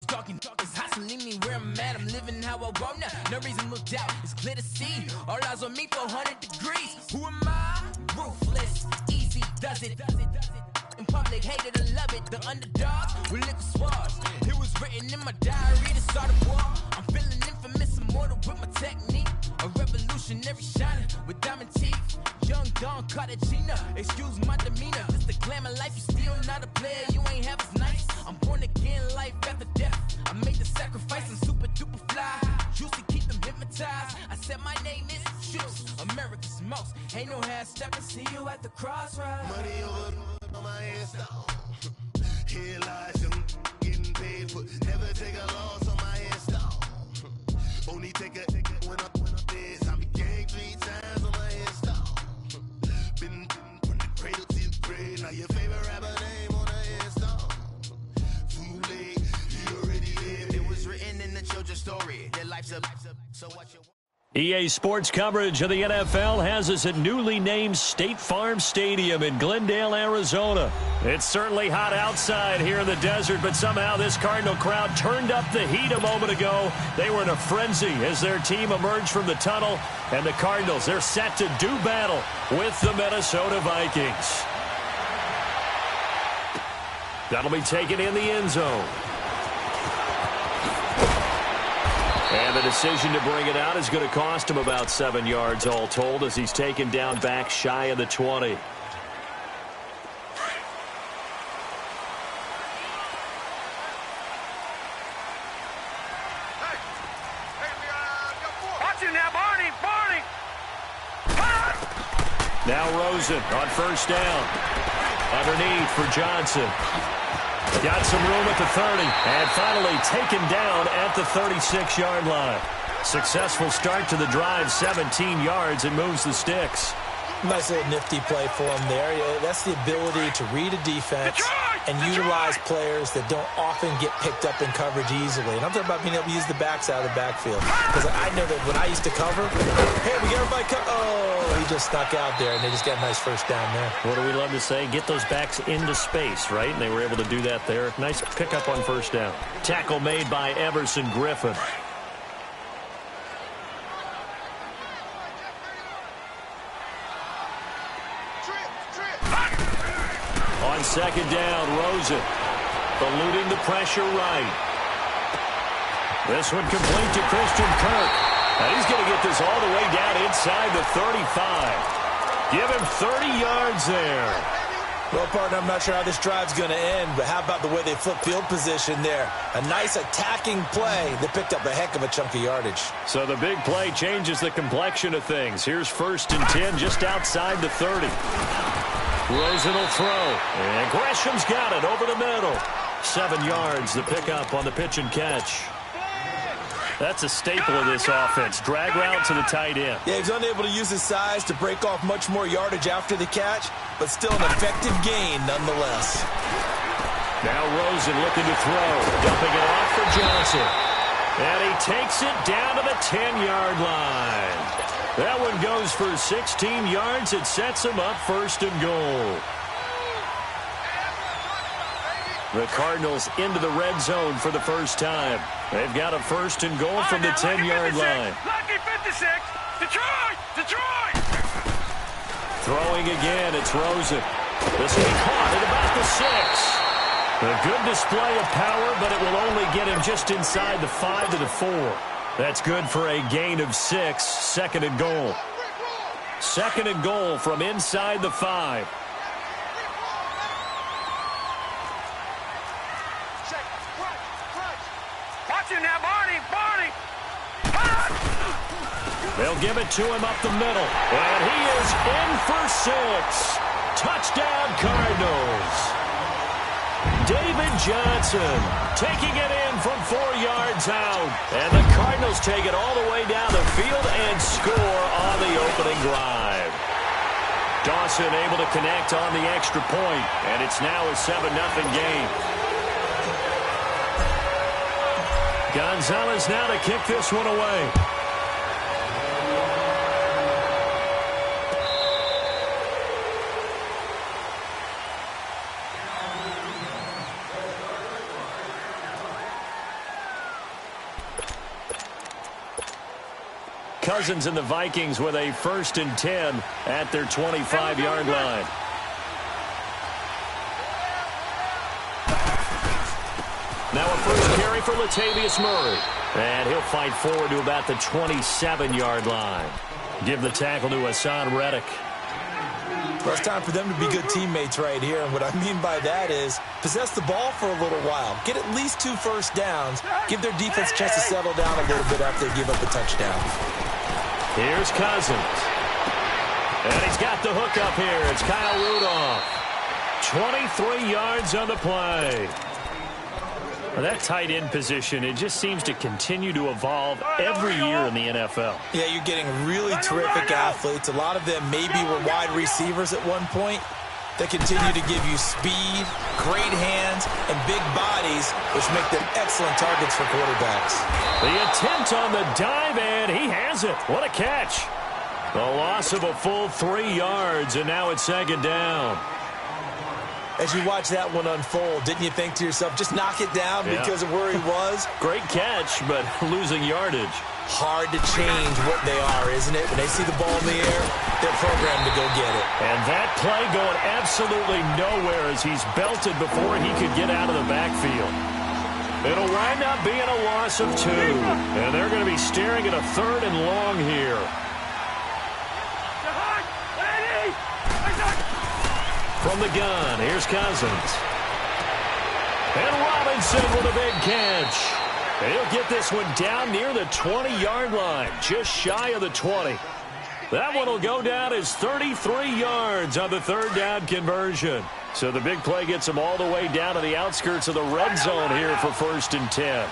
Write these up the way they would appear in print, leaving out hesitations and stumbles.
Talking is hustling me where I'm at. I'm living how I want now. No reason to look out. It's clear to see. All eyes on me 400 degrees. Who am I? Ruthless. Easy does it. In public, hated or love it. The underdogs with liquor swabs. It was written in my diary to start a war. I'm feeling infamous, immortal with my technique. A revolutionary shining with diamond teeth. Young Don Cartagena. Excuse my demeanor. This the glamour life. You still not a player. You ain't half as nice. I'm born again, life after death. I made the sacrifice. I'm super duper fly. Used to keep them hypnotized. I said my name is Juice. America's most. Ain't no half stepping. See you at the crossroads. Money over on my headstone. Here lies young getting paid for. Never take a loss on my headstone. Only take a when I'm dead. I became 3 times on my headstone. Been from the cradle to the grave. Now your favorite rapper name on a headstone. Too late, you already lived. It was written in the children's story. Their life's a so what you. EA Sports coverage of the NFL has us at newly named State Farm Stadium in Glendale, Arizona. It's certainly hot outside here in the desert, but somehow this Cardinal crowd turned up the heat a moment ago. They were in a frenzy as their team emerged from the tunnel, and the Cardinals, they're set to do battle with the Minnesota Vikings. That'll be taken in the end zone. And the decision to bring it out is going to cost him about 7 yards all told as he's taken down back shy of the 20. Now Rosen on first down. Underneath for Johnson. Got some room at the 30, and finally taken down at the 36-yard line. Successful start to the drive, 17 yards, and moves the sticks. Nice little nifty play for him there. That's the ability to read a defense and utilize players that don't often get picked up in coverage easily. And I'm talking about being able to use the backs out of the backfield. Because I know that when I used to cover, hey, we got everybody oh, he just snuck out there, and they just got a nice first down there. What do we love to say? Get those backs into space, right? And they were able to do that there. Nice pickup on first down. Tackle made by Everson Griffin. On second down, Rosen eluding the pressure right. This one complete to Christian Kirk. And he's going to get this all the way down inside the 35. Give him 30 yards there. Well, partner, I'm not sure how this drive's going to end, but how about the way they flip field position there? A nice attacking play that picked up a heck of a chunk of yardage. So the big play changes the complexion of things. Here's 1st and 10 just outside the 30. Rosen will throw, and Gresham's got it over the middle. 7 yards, the pickup on the pitch and catch. That's a staple of this offense. Drag route to the tight end. Yeah, he's unable to use his size to break off much more yardage after the catch, but still an effective gain nonetheless. Now Rosen looking to throw, dumping it off for Johnson. And he takes it down to the 10-yard line. That one goes for 16 yards. It sets him up 1st and goal. The Cardinals into the red zone for the first time. They've got a 1st and goal from the 10-yard line. Lucky 56. Detroit! Throwing again, it's Rosen. This one caught at about the 6. A good display of power, but it will only get him just inside the 5 to the 4. That's good for a gain of 6. 2nd and goal. 2nd and goal from inside the 5. Watch him now, Barney! They'll give it to him up the middle. And he is in for 6. Touchdown, Cardinals. David Johnson taking it in from 4 yards out. And the Cardinals take it all the way down the field and score on the opening drive. Dawson able to connect on the extra point, and it's now a 7-0 game. Gonzalez now to kick this one away. Cousins and the Vikings with a 1st and 10 at their 25-yard line. Now a first carry for Latavius Murray. And he'll fight forward to about the 27-yard line. Give the tackle to Hassan Reddick. Well, it's time for them to be good teammates right here. And what I mean by that is possess the ball for a little while. Get at least 2 first downs. Give their defense a chance to settle down a little bit after they give up a touchdown. Here's Cousins. And he's got the hook up here. It's Kyle Rudolph. 23 yards on the play. Well, that tight end position, it just seems to continue to evolve every year in the NFL. Yeah, you're getting really terrific athletes. A lot of them maybe were wide receivers at one point. They continue to give you speed, great hands, and big bodies, which make them excellent targets for quarterbacks. The attempt on the dive, and he has it. What a catch. The loss of a full 3 yards, and now it's 2nd down. As you watch that one unfold, didn't you think to yourself, just knock it down because of where he was? Great catch, but losing yardage. Hard to change what they are, isn't it? When they see the ball in the air, they're programmed to go get it. And that play going absolutely nowhere as he's belted before he could get out of the backfield. It'll wind up being a loss of 2. And they're going to be staring at a 3rd and long here. From the gun, here's Cousins. And Robinson with a big catch. He'll get this one down near the 20-yard line, just shy of the 20. That one will go down as 33 yards on the 3rd down conversion. So the big play gets him all the way down to the outskirts of the red zone here for 1st and 10.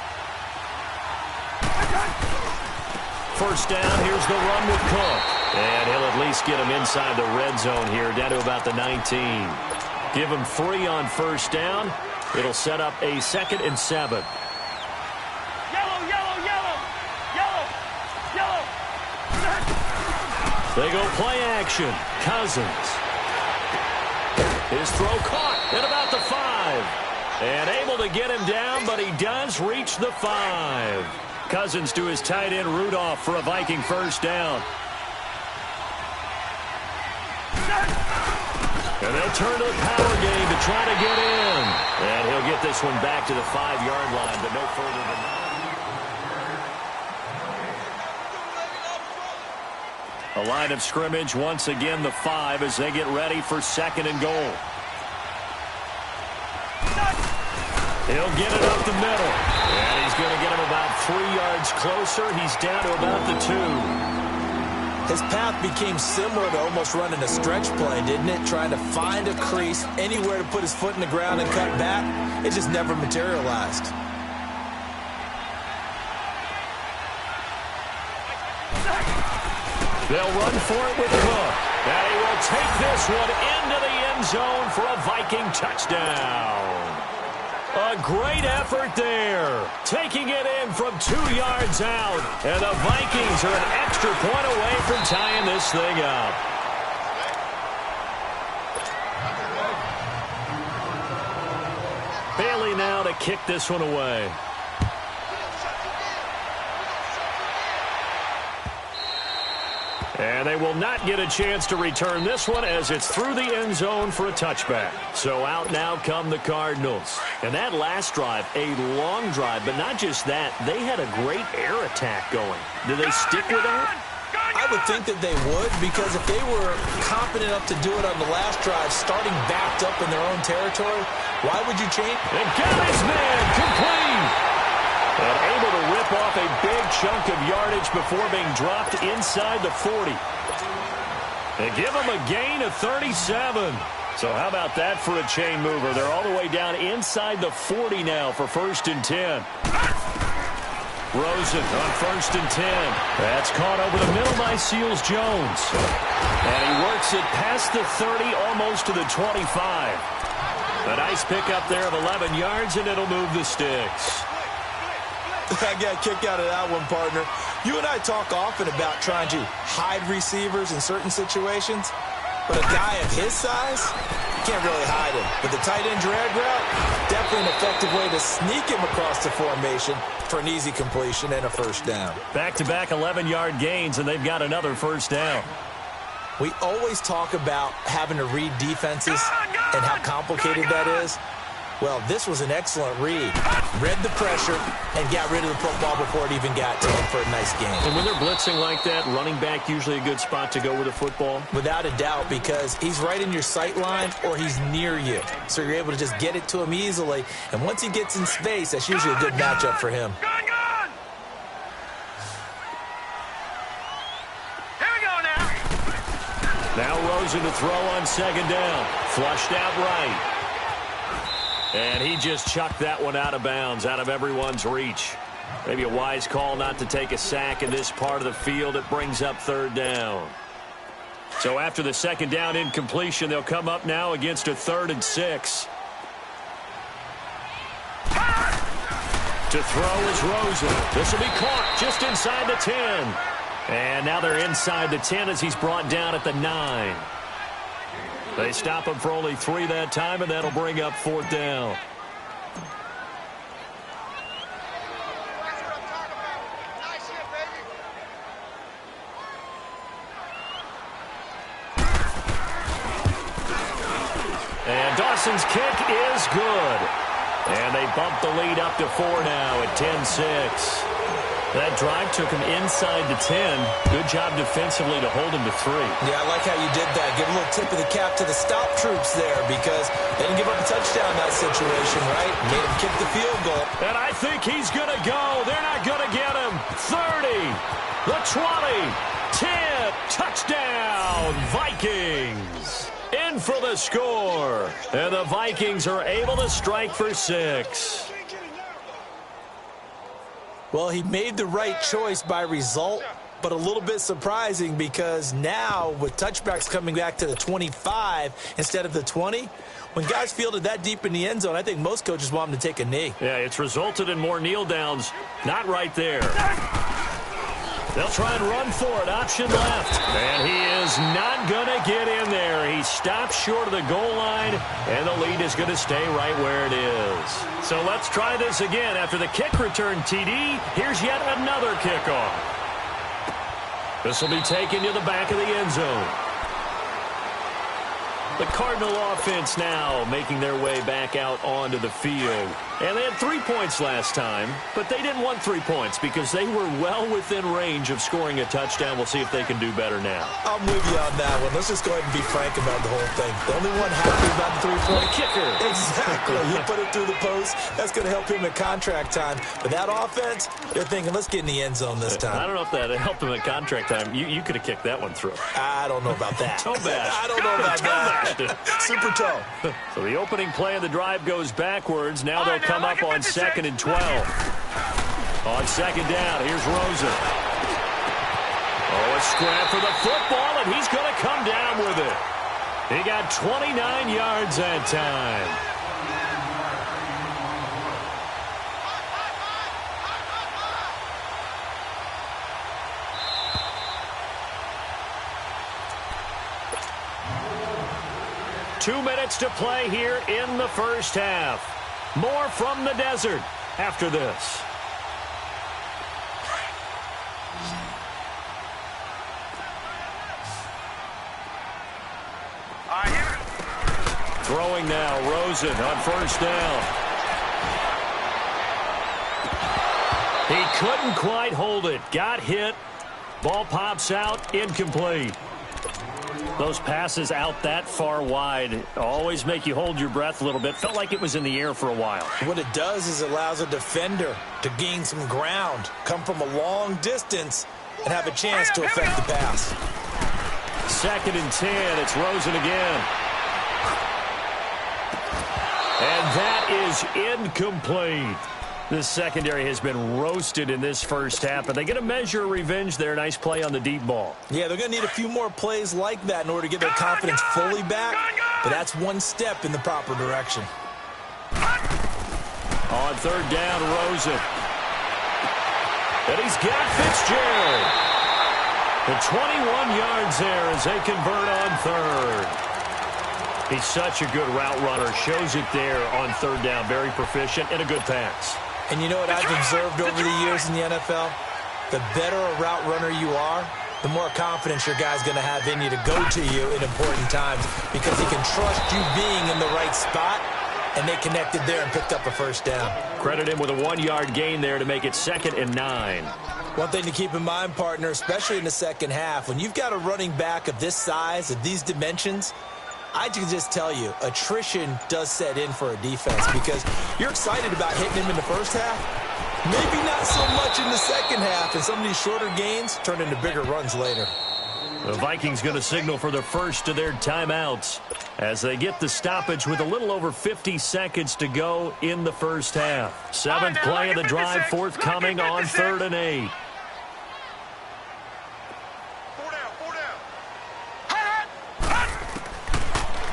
First down, here's the run with Cook. And he'll at least get him inside the red zone here, down to about the 19. Give him 3 on 1st down. It'll set up a 2nd and 7. Yellow, yellow, yellow, yellow, yellow. They go play action. Cousins. His throw caught at about the 5. And able to get him down, but he does reach the 5. Cousins to his tight end Rudolph for a Viking 1st down. And they'll turn to the power game to try to get in. And he'll get this one back to the 5-yard line, but no further than that. A line of scrimmage, once again the 5 as they get ready for 2nd and goal. He'll get it up the middle. And he's going to get him about 3 yards closer. He's down to about the 2. His path became similar to almost running a stretch play, didn't it? Trying to find a crease, anywhere to put his foot in the ground and cut back. It just never materialized. They'll run for it with Cook. And he will take this one into the end zone for a Viking touchdown. A great effort there. Taking it in from 2 yards out. And the Vikings are an extra point away from tying this thing up. Bailey now to kick this one away. And they will not get a chance to return this one as it's through the end zone for a touchback. So out now come the Cardinals. And that last drive, a long drive, but not just that. They had a great air attack going. Do they stick with that? I would think that they would, because if they were confident enough to do it on the last drive, starting backed up in their own territory, why would you change? And got his man complete. And able to rip off a big chunk of yardage before being dropped inside the 40. And give them a gain of 37. So how about that for a chain mover? They're all the way down inside the 40 now for 1st and 10. Rosen on 1st and 10. That's caught over the middle by Seals-Jones. And he works it past the 30, almost to the 25. A nice pickup there of 11 yards, and it'll move the sticks. I got a kick out of that one, partner. You and I talk often about trying to hide receivers in certain situations, but a guy of his size, you can't really hide him. But the tight end drag route, definitely an effective way to sneak him across the formation for an easy completion and a first down. Back-to-back 11-yard gains, and they've got another first down. We always talk about having to read defenses and how complicated that is. Well, this was an excellent read. Read the pressure and got rid of the football before it even got to him for a nice gain. And when they're blitzing like that, running back usually a good spot to go with the football? Without a doubt, because he's right in your sight line or he's near you. So you're able to just get it to him easily. And once he gets in space, that's usually a good matchup for him. Here we go now. Now Rosen to throw on second down. Flushed out right. And he just chucked that one out of bounds, out of everyone's reach. Maybe a wise call not to take a sack in this part of the field. It brings up third down. So after the second down incompletion, they'll come up now against a 3rd and 6. To throw is Rosen. This will be caught just inside the 10. And now they're inside the 10 as he's brought down at the 9. They stop him for only 3 that time, and that'll bring up 4th down. And Dawson's kick is good. And they bump the lead up to 4 now at 10-6. That drive took him inside the 10. Good job defensively to hold him to 3. Yeah, I like how you did that. Give a little tip of the cap to the stop troops there because they didn't give up a touchdown in that situation, right? Made him kick the field goal. And I think he's going to go. They're not going to get him. 30, the 20, 10, touchdown, Vikings. In for the score. And the Vikings are able to strike for 6. Well, he made the right choice by result, but a little bit surprising because now with touchbacks coming back to the 25 instead of the 20, when guys fielded that deep in the end zone, I think most coaches want them to take a knee. Yeah, it's resulted in more kneel downs. Not right there. They'll try and run for it. Option left. And he is not going to get in there. He stops short of the goal line, and the lead is going to stay right where it is. So let's try this again. After the kick return TD, here's yet another kickoff. This will be taken to the back of the end zone. The Cardinal offense now making their way back out onto the field. And they had 3 points last time, but they didn't want 3 points because they were well within range of scoring a touchdown. We'll see if they can do better now. I'm with you on that one. Let's just go ahead and be frank about the whole thing. The only one happy about the 3-point kicker. Exactly. You put it through the post. That's going to help him at contract time. But that offense, they're thinking, let's get in the end zone this time. I don't know if that helped him at contract time. You could have kicked that one through. I don't know about that. Toe bash. I don't know about that. Super toe. So the opening play of the drive goes backwards. Now they'll come up on 2nd and 12. On second down, here's Rosen. Oh, a scrap for the football, and he's going to come down with it. He got 29 yards that time. Two minutes to play here in the first half. More from the desert after this. Throwing now, Rosen on first down. He couldn't quite hold it. Got hit. Ball pops out, incomplete. Those passes out that far wide always make you hold your breath a little bit. Felt like it was in the air for a while. What it does is it allows a defender to gain some ground, come from a long distance, and have a chance to affect the pass. 2nd and 10. It's Rosen again. And that is incomplete. This secondary has been roasted in this first half, but they get a measure of revenge there. Nice play on the deep ball. Yeah, they're going to need a few more plays like that in order to get their confidence fully back, but that's one step in the proper direction. On third down, Rosen. And he's got Fitzgerald. The 21 yards there as they convert on third. He's such a good route runner. Shows it there on third down. Very proficient and a good pass. And you know what I've observed over the years in the NFL? The better a route runner you are, the more confidence your guy's going to have in you to go to you in important times because he can trust you being in the right spot, and they connected there and picked up a first down. Credit him with a 1-yard gain there to make it 2nd and 9. One thing to keep in mind, partner, especially in the second half, when you've got a running back of this size, of these dimensions, I can just tell you, attrition does set in for a defense because you're excited about hitting him in the first half. Maybe not so much in the second half, and some of these shorter gains turn into bigger runs later. The Vikings going to signal for the first of their timeouts as they get the stoppage with a little over 50 seconds to go in the first half. 7th play of the drive forthcoming on 3rd and 8.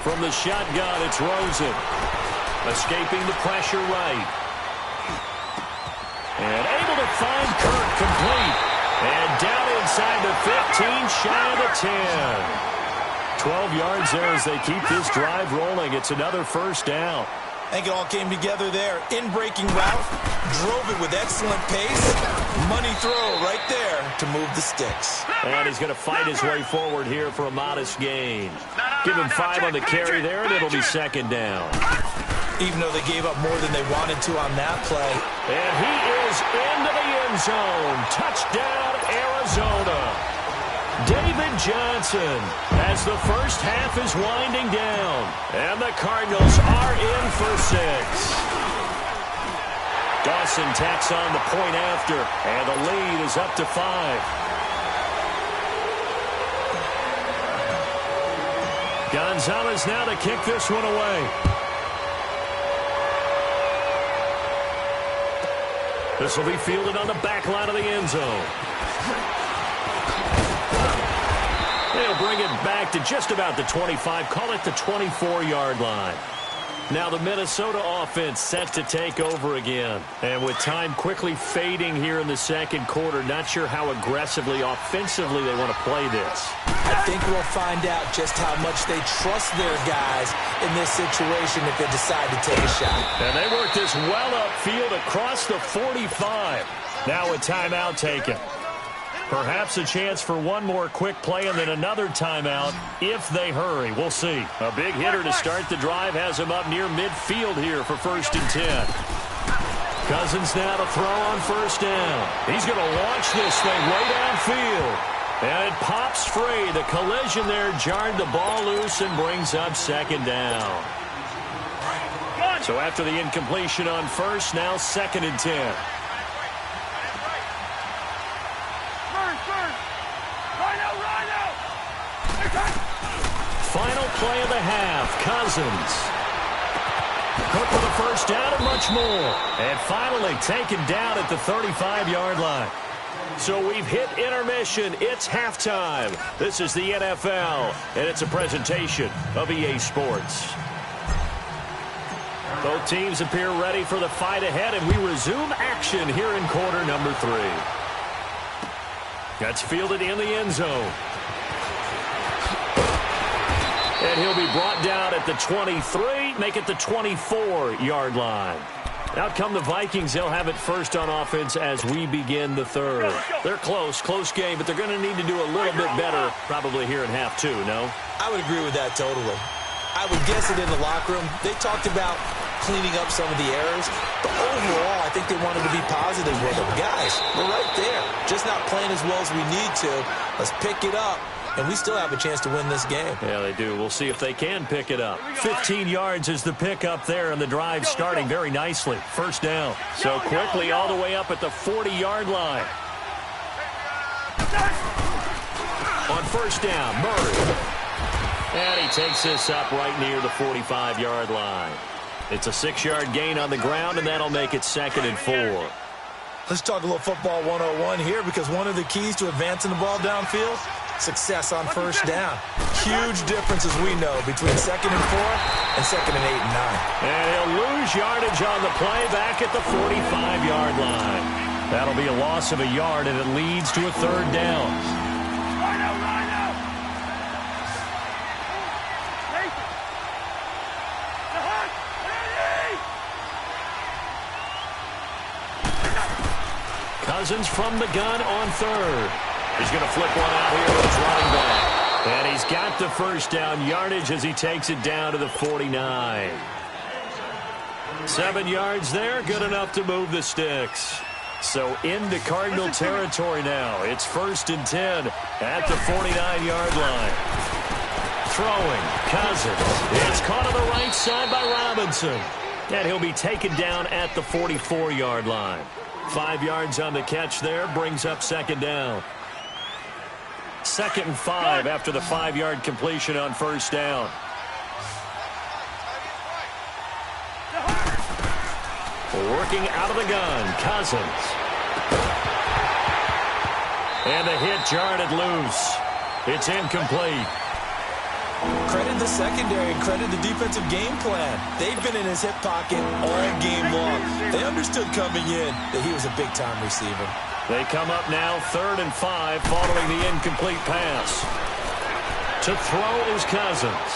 From the shotgun, it's Rosen. Escaping the pressure right. And able to find Kirk complete. And down inside the 15, shy of the 10. 12 yards there as they keep this drive rolling. It's another first down. I think it all came together there. In-breaking route, drove it with excellent pace. Money throw right there to move the sticks. And he's going to fight his way forward here for a modest gain. Give him 5 on the carry there, and it'll be 2nd down. Even though they gave up more than they wanted to on that play. And he is into the end zone. Touchdown, Arizona. David Johnson as the first half is winding down. And the Cardinals are in for 6. Dawson tacks on the point after, and the lead is up to 5. Gonzalez now to kick this one away. This will be fielded on the back line of the end zone. They'll bring it back to just about the 25, call it the 24-yard line. Now the Minnesota offense set to take over again. And with time quickly fading here in the second quarter, not sure how aggressively, offensively they want to play this. I think we'll find out just how much they trust their guys in this situation if they decide to take a shot. And they work this well upfield across the 45. Now a timeout taken. Perhaps a chance for one more quick play and then another timeout if they hurry. We'll see. A big hitter to start the drive has him up near midfield here for 1st and 10. Cousins now to throw on 1st down. He's going to launch this thing way downfield. And it pops free. The collision there jarred the ball loose and brings up 2nd down. So after the incompletion on 1st, now 2nd and 10. Final play of the half, Cousins. Cook with a 1st down and much more. And finally taken down at the 35-yard line. So we've hit intermission. It's halftime. This is the NFL, and it's a presentation of EA Sports. Both teams appear ready for the fight ahead, and we resume action here in quarter number 3. That's fielded in the end zone. And he'll be brought down at the 23, make it the 24-yard line. Out come the Vikings. They'll have it first on offense as we begin the 3rd. They're close game, but they're going to need to do a little bit better probably here in half 2, no? I would agree with that totally. I would guess it in the locker room. They talked about cleaning up some of the errors, but overall, I think they wanted to be positive with them. Guys, we're right there. Just not playing as well as we need to. Let's pick it up. And we still have a chance to win this game. Yeah, they do. We'll see if they can pick it up. 15 yards is the pickup there, and the drive starting very nicely. 1st down. So quickly all the way up at the 40-yard line. On 1st down, Murray. And he takes this up right near the 45-yard line. It's a 6-yard gain on the ground, and that'll make it 2nd and 4. Let's talk a little football 101 here, because one of the keys to advancing the ball downfield, success on 1st down. Huge difference, as we know, between 2nd and 4 and 2nd and 8 and 9. And he'll lose yardage on the play back at the 45-yard line. That'll be a loss of a yard, and it leads to a 3rd down. Cousins from the gun on third. He's going to flip one out here with his running back. And he's got the first down yardage as he takes it down to the 49. 7 yards there, good enough to move the sticks. So into Cardinal territory now. It's 1st and 10 at the 49-yard line. Throwing, Cousins. It's caught on the right side by Robinson. And he'll be taken down at the 44-yard line. 5 yards on the catch there, brings up 2nd down. 2nd and 5 after the 5-yard completion on 1st down. Working out of the gun, Cousins. And the hit jarred it loose. It's incomplete. Credit the secondary and credit the defensive game plan. They've been in his hip pocket all game long. They understood coming in that he was a big-time receiver. They come up now 3rd and 5 following the incomplete pass. To throw is Cousins.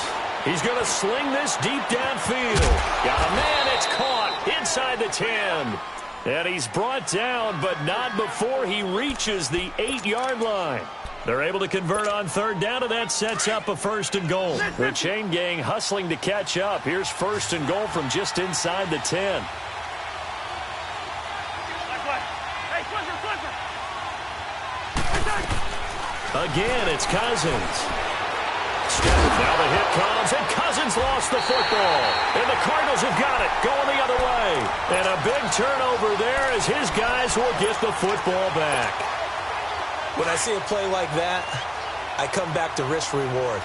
He's going to sling this deep downfield. Got a man, it's caught inside the 10. And he's brought down, but not before he reaches the 8-yard line. They're able to convert on 3rd down, and that sets up a 1st and goal. The chain gang hustling to catch up. Here's 1st and goal from just inside the 10. Again, it's Cousins. Now the hit comes, and Cousins lost the football. And the Cardinals have got it, going the other way. And a big turnover there as his guys will get the football back. When I see a play like that, I come back to risk-reward.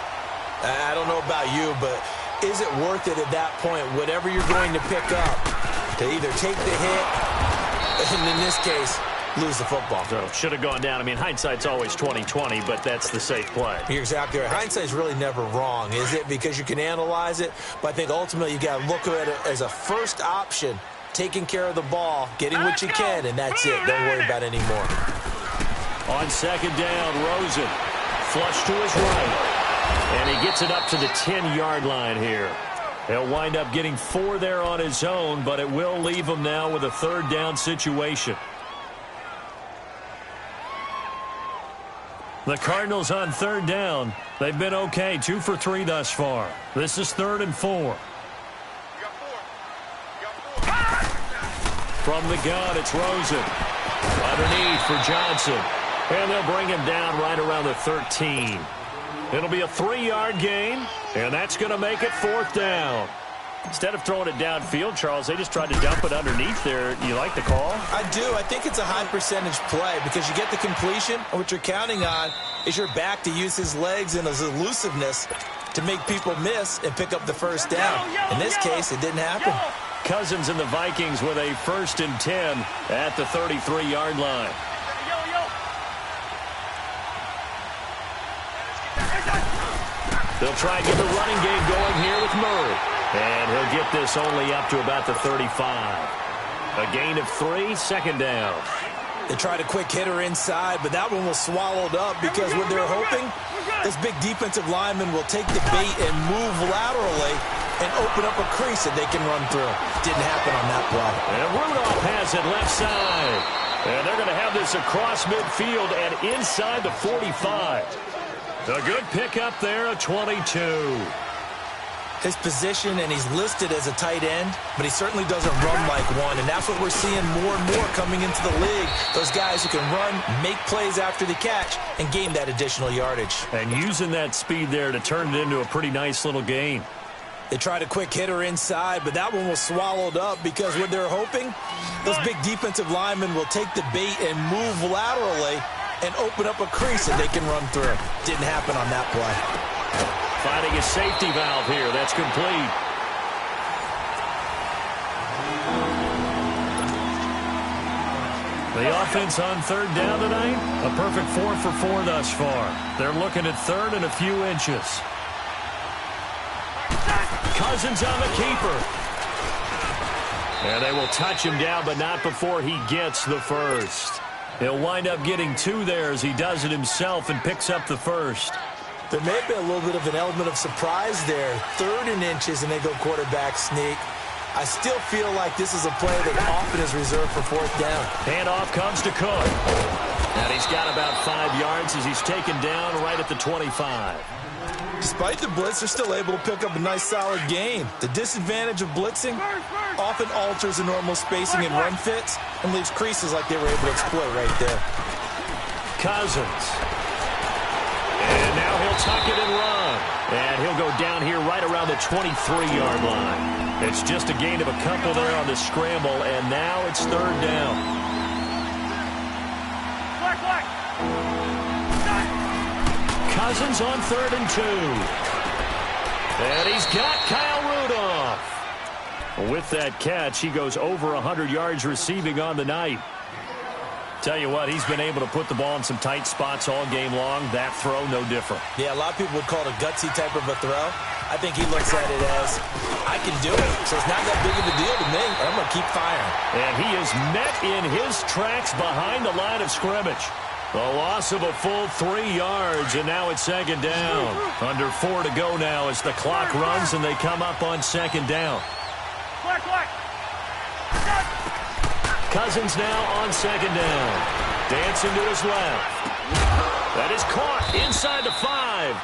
I don't know about you, but is it worth it at that point, whatever you're going to pick up, to either take the hit, and in this case, lose the football? So should have gone down. I mean, hindsight's always 20/20, but that's the safe play. You're exactly right. Hindsight's really never wrong, is it? Because you can analyze it, but I think ultimately you got to look at it as a first option, taking care of the ball, getting what you can, and that's it. Don't worry about it anymore. On 2nd down, Rosen. Flush to his right. And he gets it up to the 10-yard line here. He'll wind up getting 4 there on his own, but it will leave him now with a 3rd down situation. The Cardinals on 3rd down. They've been okay, 2 for 3 thus far. This is 3rd and 4. From the gun, it's Rosen. Underneath for Johnson. And they'll bring him down right around the 13. It'll be a 3-yard gain, and that's going to make it 4th down. Instead of throwing it downfield, Charles, they just tried to dump it underneath there. You like the call? I do. I think it's a high-percentage play because you get the completion, and what you're counting on is your back to use his legs and his elusiveness to make people miss and pick up the 1st down. In this case, it didn't happen. Cousins and the Vikings with a 1st and 10 at the 33-yard line. They'll try and get the running game going here with Murray. And he'll get this only up to about the 35. A gain of 3, 2nd down. They tried a quick hitter inside, but that one was swallowed up because what they're hoping, this big defensive lineman will take the bait and move laterally and open up a crease that they can run through. Didn't happen on that play. And Rudolph has it left side. And they're going to have this across midfield and inside the 45. A good pickup there, a 22. His position, and he's listed as a tight end, but he certainly doesn't run like one, and that's what we're seeing more and more coming into the league. Those guys who can run, make plays after the catch, and gain that additional yardage. And using that speed there to turn it into a pretty nice little gain. They tried a quick hitter inside, but that one was swallowed up because what they're hoping, those big defensive linemen will take the bait and move laterally and open up a crease that they can run through. Didn't happen on that play. Finding a safety valve here. That's complete. The offense on 3rd down tonight, a perfect 4 for 4 thus far. They're looking at 3rd and a few inches. Cousins on the keeper. And they will touch him down, but not before he gets the 1st. He'll wind up getting 2 there as he does it himself and picks up the 1st. There may have been a little bit of an element of surprise there. 3rd and inches, and they go quarterback sneak. I still feel like this is a play that often is reserved for fourth down. Handoff comes to Cook. And he's got about 5 yards as he's taken down right at the 25. Despite the blitz, they're still able to pick up a nice, solid gain. The disadvantage of blitzing often alters the normal spacing and run fits and leaves creases like they were able to exploit right there. Cousins. And now he'll tuck it and run. And he'll go down here right around the 23-yard line. It's just a gain of a couple there on the scramble, and now it's third down. Cousins on 3rd and 2. And he's got Kyle Rudolph. With that catch, he goes over 100 yards receiving on the night. Tell you what, he's been able to put the ball in some tight spots all game long. That throw, no different. Yeah, a lot of people would call it a gutsy type of a throw. I think he looks at it as, I can do it, so it's not that big of a deal to me, and I'm going to keep firing. And he is met in his tracks behind the line of scrimmage. A loss of a full 3 yards, and now it's second down. Under 4 to go now as the clock runs, and they come up on second down. Cousins now on second down. Dancing to his left. That is caught inside the 5.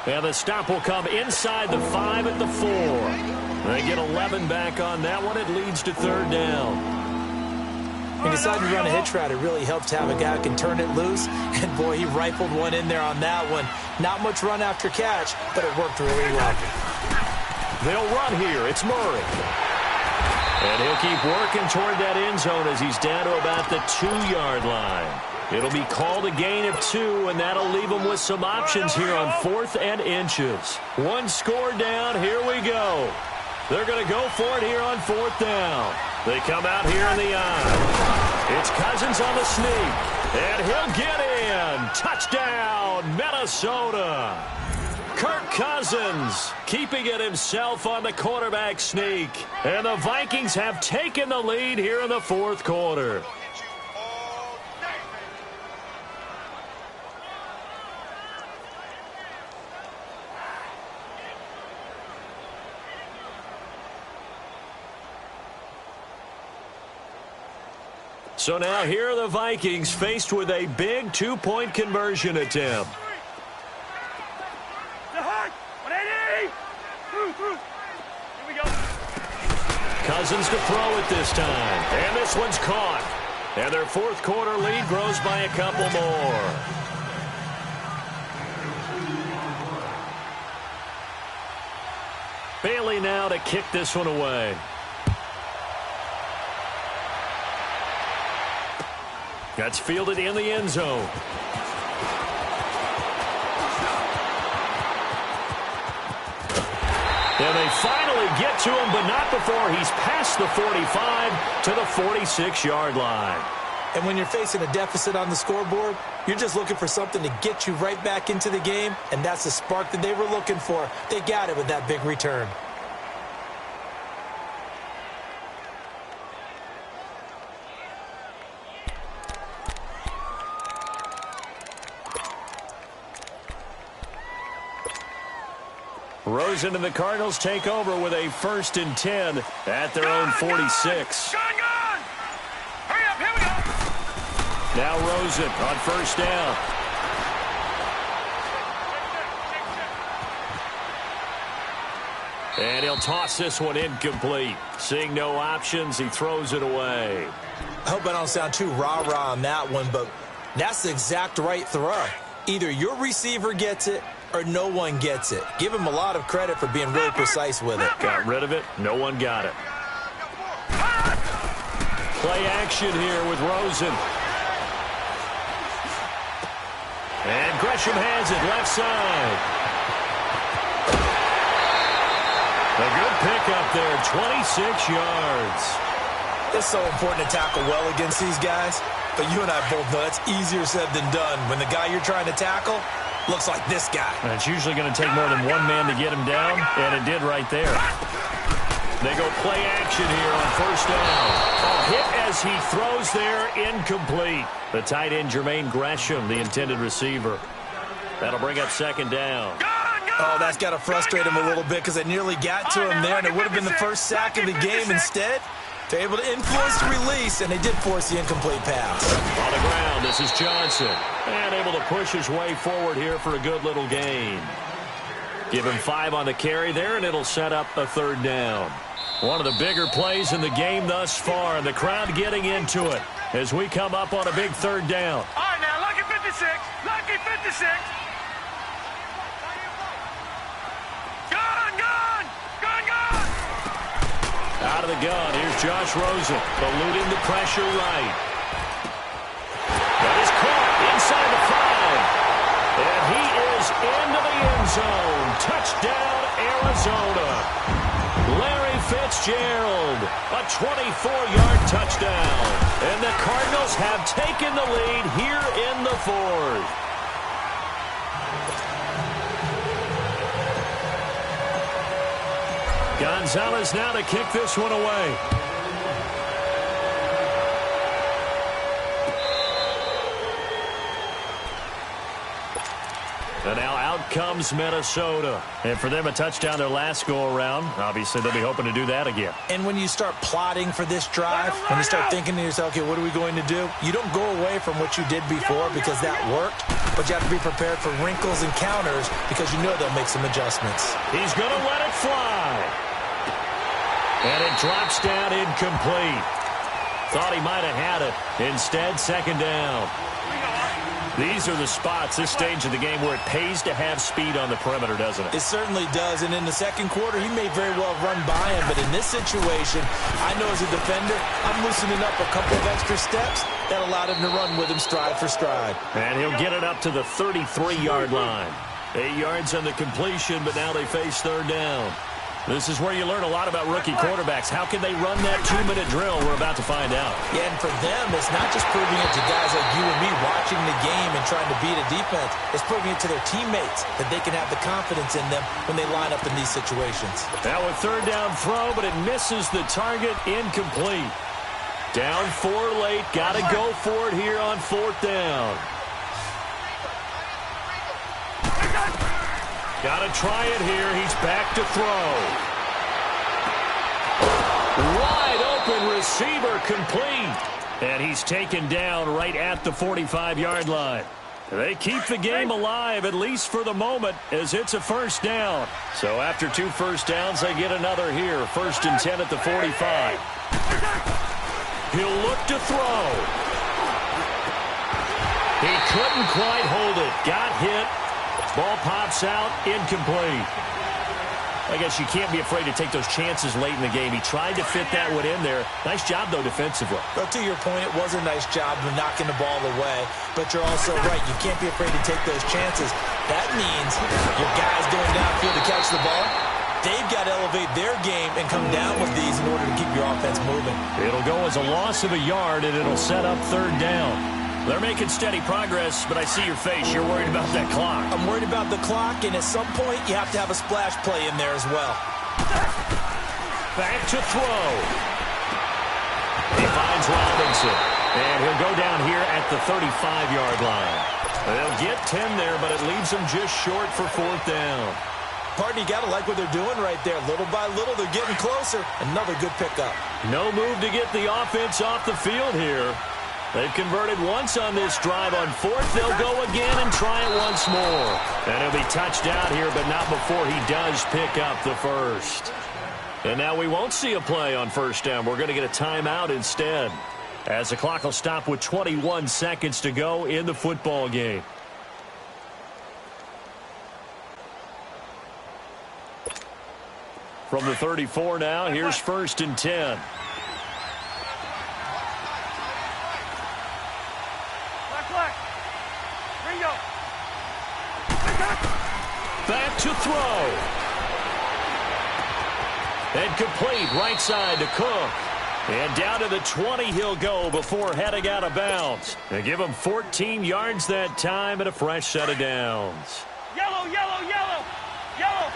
And the stop will come inside the 5 at the 4. They get 11 back on that one. It leads to third down. He decided to run a hitch route. It really helps to have a guy who can turn it loose. And, boy, he rifled one in there on that one. Not much run after catch, but it worked really well. They'll run here. It's Murray. And he'll keep working toward that end zone as he's down to about the 2-yard line. It'll be called a gain of 2, and that'll leave him with some options here on 4th and inches. 1 score down. Here we go. They're going to go for it here on 4th down. They come out here in the eye. It's Cousins on the sneak. And he'll get in. Touchdown, Minnesota. Kirk Cousins keeping it himself on the quarterback sneak. And the Vikings have taken the lead here in the 4th quarter. So now here are the Vikings faced with a big 2-point conversion attempt. Cousins to throw it this time. And this one's caught. And their 4th quarter lead grows by a couple more. Bailey now to kick this one away. That's fielded in the end zone. And they finally get to him, but not before he's past the 45 to the 46-yard line. And when you're facing a deficit on the scoreboard, you're just looking for something to get you right back into the game, and that's the spark that they were looking for. They got it with that big return. Rosen and the Cardinals take over with a 1st and 10 at their own 46. Hurry up, here we go. Now Rosen on 1st down. And he'll toss this one incomplete. Seeing no options, he throws it away. I hope I don't sound too rah-rah on that one, but that's the exact right throw. Either your receiver gets it or no one gets it. Give him a lot of credit for being really precise with it. Got rid of it. No one got it. Play action here with Rosen. And Gresham has it left side. A good pickup there, 26 yards. It's so important to tackle well against these guys, but you and I both know that's easier said than done when the guy you're trying to tackle looks like this guy. And it's usually going to take more than one man to get him down, and it did right there. They go play action here on 1st down. A hit as he throws there, incomplete. The tight end, Jermaine Gresham, the intended receiver. That'll bring up 2nd down. Oh, that's got to frustrate him a little bit because they nearly got to him there, and it would have been the first sack of the game. Instead, they're able to influence the release, and they did force the incomplete pass. On the ground, this is Johnson. And able to push his way forward here for a good little gain. Give him 5 on the carry there, and it'll set up a 3rd down. One of the bigger plays in the game thus far, and the crowd getting into it as we come up on a big 3rd down. All right, now, lucky 56. Lucky 56. Gun! Out of the gun, here's Josh Rosen, eluding the pressure right. That is caught inside the 5. And he is into the end zone. Touchdown, Arizona. Larry Fitzgerald, a 24-yard touchdown. And the Cardinals have taken the lead here in the 4th. Gonzalez now to kick this one away. And now out comes Minnesota. And for them, a touchdown their last go-around. Obviously, they'll be hoping to do that again. And when you start plotting for this drive, when you start thinking to yourself, okay, what are we going to do? You don't go away from what you did before because that worked, but you have to be prepared for wrinkles and counters because you know they'll make some adjustments. He's going to let it fly. And it drops down incomplete. Thought he might have had it. Instead, 2nd down. These are the spots, this stage of the game, where it pays to have speed on the perimeter, doesn't it? It certainly does, and in the 2nd quarter, he may very well run by him, but in this situation, I know as a defender, I'm loosening up a couple of extra steps that allowed him to run with him stride for stride. And he'll get it up to the 33-yard line. 8 yards on the completion, but now they face 3rd down. This is where you learn a lot about rookie quarterbacks. How can they run that 2-minute drill? We're about to find out. Yeah, and for them, it's not just proving it to guys like you and me watching the game and trying to beat a defense. It's proving it to their teammates that they can have the confidence in them when they line up in these situations. Now a 3rd down throw, but it misses the target, incomplete. Down 4 late, got to go for it here on 4th down. Got to try it here. He's back to throw. Wide open receiver, complete. And he's taken down right at the 45-yard line. They keep the game alive, at least for the moment, as it's a 1st down. So after 2 first downs, they get another here. 1st and 10 at the 45. He'll look to throw. He couldn't quite hold it. Got hit. Ball pops out, incomplete. I guess you can't be afraid to take those chances late in the game. He tried to fit that one in there. Nice job, though, defensively. Well, to your point, it was a nice job of knocking the ball away. But you're also right. You can't be afraid to take those chances. That means your guys going downfield to catch the ball, they've got to elevate their game and come down with these in order to keep your offense moving. It'll go as a loss of a yard, and it'll set up 3rd down. They're making steady progress, but I see your face. You're worried about that clock. I'm worried about the clock, and at some point, you have to have a splash play in there as well. Back to throw. He finds Robinson, and he'll go down here at the 35-yard line. They'll get 10 there, but it leaves them just short for 4th down. Partner, you got to like what they're doing right there. Little by little, they're getting closer. Another good pickup. No move to get the offense off the field here. They've converted once on this drive. On 4th, they'll go again and try it once more. And he'll be touched out here, but not before he does pick up the 1st. And now we won't see a play on 1st down. We're going to get a timeout instead, as the clock will stop with 21 seconds to go in the football game. From the 34 now, here's 1st and 10. Back to throw. And complete right side to Cook. And down to the 20 he'll go before heading out of bounds. They give him 14 yards that time and a fresh set of downs. Yellow, yellow, yellow, yellow.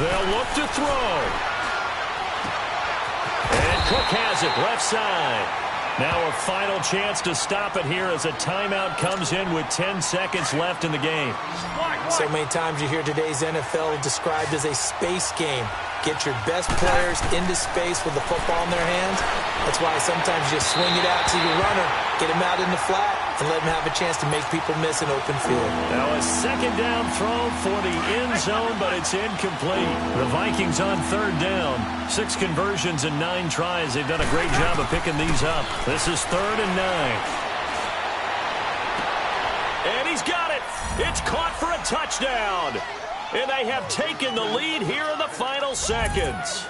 They'll look to throw. And Cook has it left side. Now a final chance to stop it here as a timeout comes in with 10 seconds left in the game. So many times you hear today's NFL described as a space game. Get your best players into space with the football in their hands. That's why sometimes you just swing it out to your runner, get him out in the flat, and let him have a chance to make people miss an open field. Now a second down throw for the end zone, but it's incomplete. The Vikings on third down. 6 conversions and 9 tries. They've done a great job of picking these up. This is 3rd and 9. And he's got it. It's caught for a touchdown. And they have taken the lead here in the final seconds.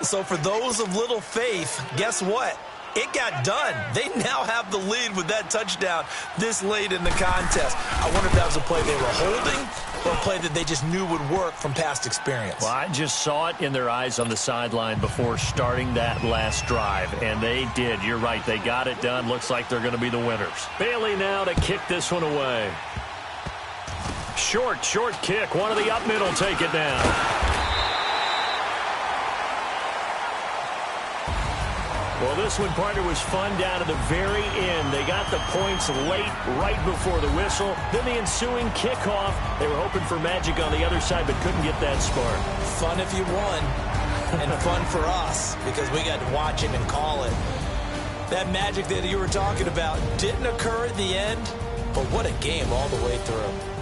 So for those of little faith, guess what? It got done. They now have the lead with that touchdown this late in the contest. I wonder if that was a play they were holding or a play that they just knew would work from past experience. Well, I just saw it in their eyes on the sideline before starting that last drive, and they did. You're right. They got it done. Looks like they're going to be the winners. Bailey now to kick this one away. Short kick. One of the up middle take it down. Well, this one, partner, was fun down to the very end. They got the points late, right before the whistle. Then the ensuing kickoff. They were hoping for magic on the other side, but couldn't get that spark. Fun if you won, and fun for us because we got to watch it and call it. That magic that you were talking about didn't occur at the end, but what a game all the way through.